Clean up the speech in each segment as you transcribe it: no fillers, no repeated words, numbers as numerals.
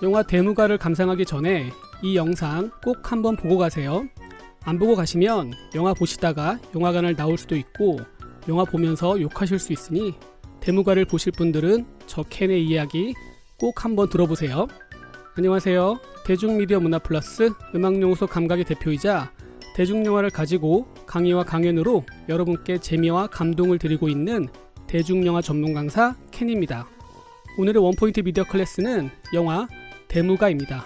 영화 대무가를 감상하기 전에 이 영상 꼭 한번 보고 가세요. 안 보고 가시면 영화 보시다가 영화관을 나올 수도 있고 영화 보면서 욕하실 수 있으니 대무가를 보실 분들은 저 켄의 이야기 꼭 한번 들어보세요. 안녕하세요. 대중미디어 문화플러스 음악연구소 감각의 대표이자 대중영화를 가지고 강의와 강연으로 여러분께 재미와 감동을 드리고 있는 대중영화 전문 강사 켄입니다. 오늘의 원포인트 미디어 클래스는 영화 대무가입니다.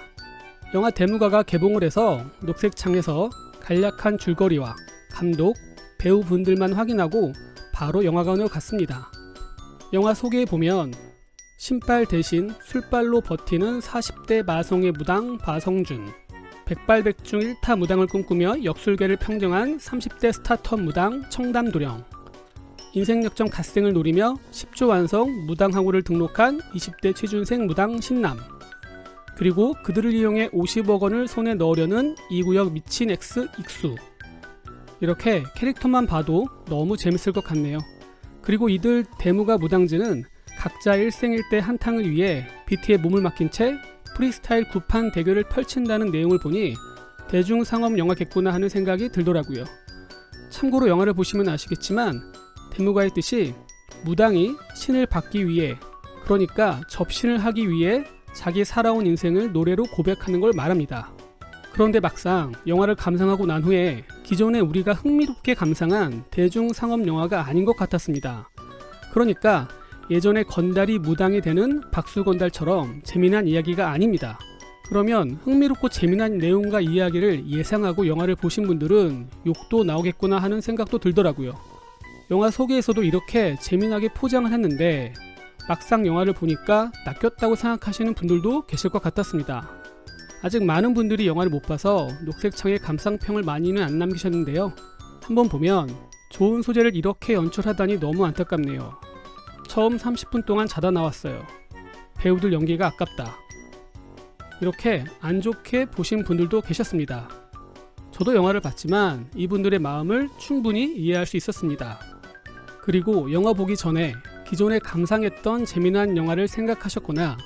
영화 대무가가 개봉을 해서 녹색창에서 간략한 줄거리와 감독, 배우분들만 확인하고 바로 영화관으로 갔습니다. 영화 소개에 보면 신발 대신 술발로 버티는 40대 마성의 무당 바성준, 백발백중 1타 무당을 꿈꾸며 역술계를 평정한 30대 스타터 무당 청담도령, 인생 역전 갓생을 노리며 10조 완성 무당학원을 등록한 20대 취준생 무당 신남, 그리고 그들을 이용해 50억 원을 손에 넣으려는 이구역 미친 엑스 익수. 이렇게 캐릭터만 봐도 너무 재밌을 것 같네요. 그리고 이들 대무가 무당즈는 각자 일생일대 한탕을 위해 BT에 몸을 맡긴 채 프리스타일 구판 대결을 펼친다는 내용을 보니 대중상업 영화겠구나 하는 생각이 들더라고요. 참고로 영화를 보시면 아시겠지만 대무가의 뜻이 무당이 신을 받기 위해, 그러니까 접신을 하기 위해 자기 살아온 인생을 노래로 고백하는 걸 말합니다. 그런데 막상 영화를 감상하고 난 후에 기존에 우리가 흥미롭게 감상한 대중상업 영화가 아닌 것 같았습니다. 그러니까 예전에 건달이 무당이 되는 박수건달처럼 재미난 이야기가 아닙니다. 그러면 흥미롭고 재미난 내용과 이야기를 예상하고 영화를 보신 분들은 욕도 나오겠구나 하는 생각도 들더라고요. 영화 소개에서도 이렇게 재미나게 포장을 했는데 막상 영화를 보니까 낚였다고 생각하시는 분들도 계실 것 같았습니다. 아직 많은 분들이 영화를 못 봐서 녹색창에 감상평을 많이는 안 남기셨는데요. 한번 보면 좋은 소재를 이렇게 연출하다니 너무 안타깝네요. 처음 30분 동안 자다 나왔어요. 배우들 연기가 아깝다. 이렇게 안 좋게 보신 분들도 계셨습니다. 저도 영화를 봤지만 이분들의 마음을 충분히 이해할 수 있었습니다. 그리고 영화 보기 전에 기존에 감상했던 재미난 영화를 생각하셨거나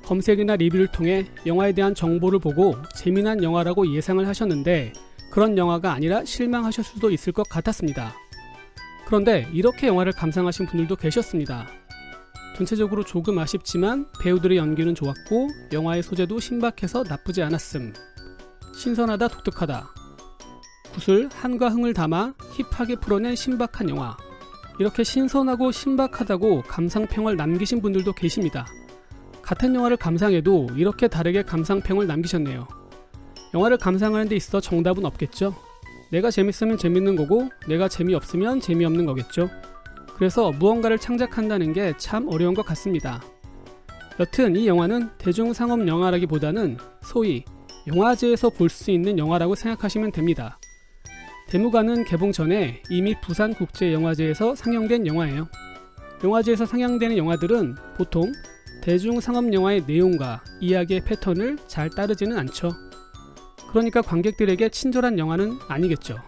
검색이나 리뷰를 통해 영화에 대한 정보를 보고 재미난 영화라고 예상을 하셨는데 그런 영화가 아니라 실망하실 수도 있을 것 같았습니다. 그런데 이렇게 영화를 감상하신 분들도 계셨습니다. 전체적으로 조금 아쉽지만 배우들의 연기는 좋았고 영화의 소재도 신박해서 나쁘지 않았음. 신선하다, 독특하다. 굿을 한과 흥을 담아 힙하게 풀어낸 신박한 영화. 이렇게 신선하고 신박하다고 감상평을 남기신 분들도 계십니다. 같은 영화를 감상해도 이렇게 다르게 감상평을 남기셨네요. 영화를 감상하는 데 있어 정답은 없겠죠. 내가 재밌으면 재밌는 거고 내가 재미없으면 재미없는 거겠죠. 그래서 무언가를 창작한다는 게 참 어려운 것 같습니다. 여튼 이 영화는 대중상업 영화라기보다는 소위 영화제에서 볼 수 있는 영화라고 생각하시면 됩니다. 대무가는 개봉 전에 이미 부산국제영화제에서 상영된 영화예요. 영화제에서 상영되는 영화들은 보통 대중상업 영화의 내용과 이야기의 패턴을 잘 따르지는 않죠. 그러니까 관객들에게 친절한 영화는 아니겠죠.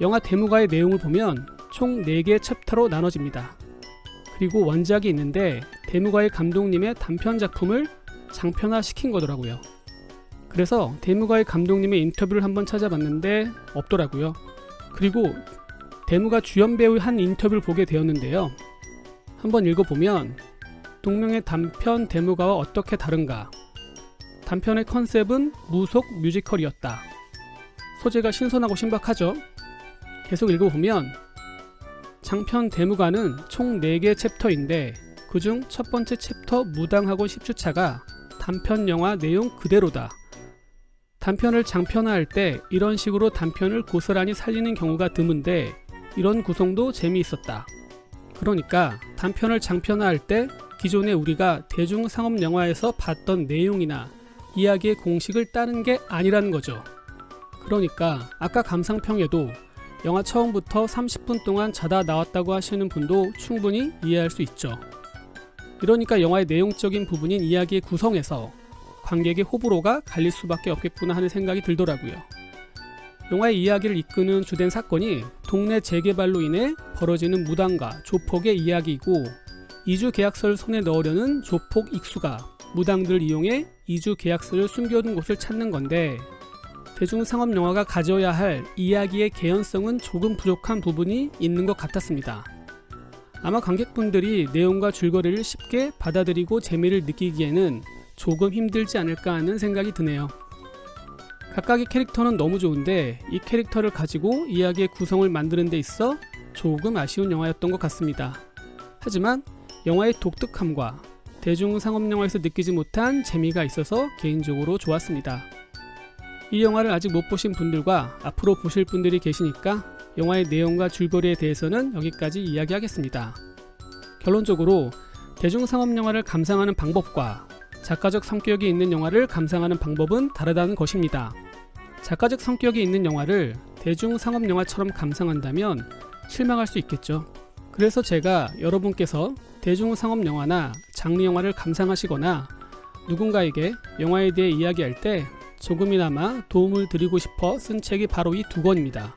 영화 대무가의 내용을 보면 총 4개의 챕터로 나눠집니다. 그리고 원작이 있는데 대무가의 감독님의 단편 작품을 장편화시킨 거더라고요. 그래서 대무가의 감독님의 인터뷰를 한번 찾아봤는데 없더라고요. 그리고 대무가 주연 배우의 한 인터뷰를 보게 되었는데요. 한번 읽어보면 동명의 단편 대무가와 어떻게 다른가? 단편의 컨셉은 무속 뮤지컬이었다. 소재가 신선하고 신박하죠? 계속 읽어보면 장편 대무가는 총 4개의 챕터인데 그중 첫 번째 챕터 무당학원 10주차가 단편 영화 내용 그대로다. 단편을 장편화할 때 이런 식으로 단편을 고스란히 살리는 경우가 드문데 이런 구성도 재미있었다. 그러니까 단편을 장편화할 때 기존에 우리가 대중상업 영화에서 봤던 내용이나 이야기의 공식을 따른 게 아니라는 거죠. 그러니까 아까 감상평에도 영화 처음부터 30분 동안 자다 나왔다고 하시는 분도 충분히 이해할 수 있죠. 이러니까 영화의 내용적인 부분인 이야기의 구성에서 관객의 호불호가 갈릴 수밖에 없겠구나 하는 생각이 들더라고요. 영화의 이야기를 이끄는 주된 사건이 동네 재개발로 인해 벌어지는 무당과 조폭의 이야기이고 이주 계약서를 손에 넣으려는 조폭 익수가 무당들을 이용해 이주 계약서를 숨겨둔 곳을 찾는 건데, 대중상업 영화가 가져야 할 이야기의 개연성은 조금 부족한 부분이 있는 것 같았습니다. 아마 관객분들이 내용과 줄거리를 쉽게 받아들이고 재미를 느끼기에는 조금 힘들지 않을까 하는 생각이 드네요. 각각의 캐릭터는 너무 좋은데 이 캐릭터를 가지고 이야기의 구성을 만드는 데 있어 조금 아쉬운 영화였던 것 같습니다. 하지만 영화의 독특함과 대중상업영화에서 느끼지 못한 재미가 있어서 개인적으로 좋았습니다. 이 영화를 아직 못 보신 분들과 앞으로 보실 분들이 계시니까 영화의 내용과 줄거리에 대해서는 여기까지 이야기하겠습니다. 결론적으로 대중상업영화를 감상하는 방법과 작가적 성격이 있는 영화를 감상하는 방법은 다르다는 것입니다. 작가적 성격이 있는 영화를 대중상업영화처럼 감상한다면 실망할 수 있겠죠. 그래서 제가 여러분께서 대중상업영화나 장르영화를 감상하시거나 누군가에게 영화에 대해 이야기할 때 조금이나마 도움을 드리고 싶어 쓴 책이 바로 이 두 권입니다.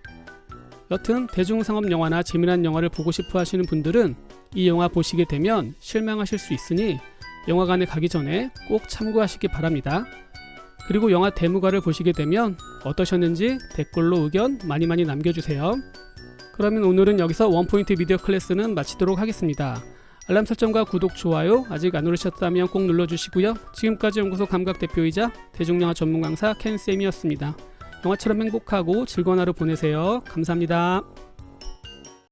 여튼 대중상업영화나 재미난 영화를 보고 싶어 하시는 분들은 이 영화 보시게 되면 실망하실 수 있으니 영화관에 가기 전에 꼭 참고하시기 바랍니다. 그리고 영화 대무과를 보시게 되면 어떠셨는지 댓글로 의견 많이 남겨주세요. 그러면 오늘은 여기서 원포인트 미디어 클래스는 마치도록 하겠습니다. 알람 설정과 구독, 좋아요 아직 안 누르셨다면 꼭 눌러주시고요. 지금까지 연구소 감각대표이자 대중영화 전문 강사 켄쌤이었습니다. 영화처럼 행복하고 즐거운 하루 보내세요. 감사합니다.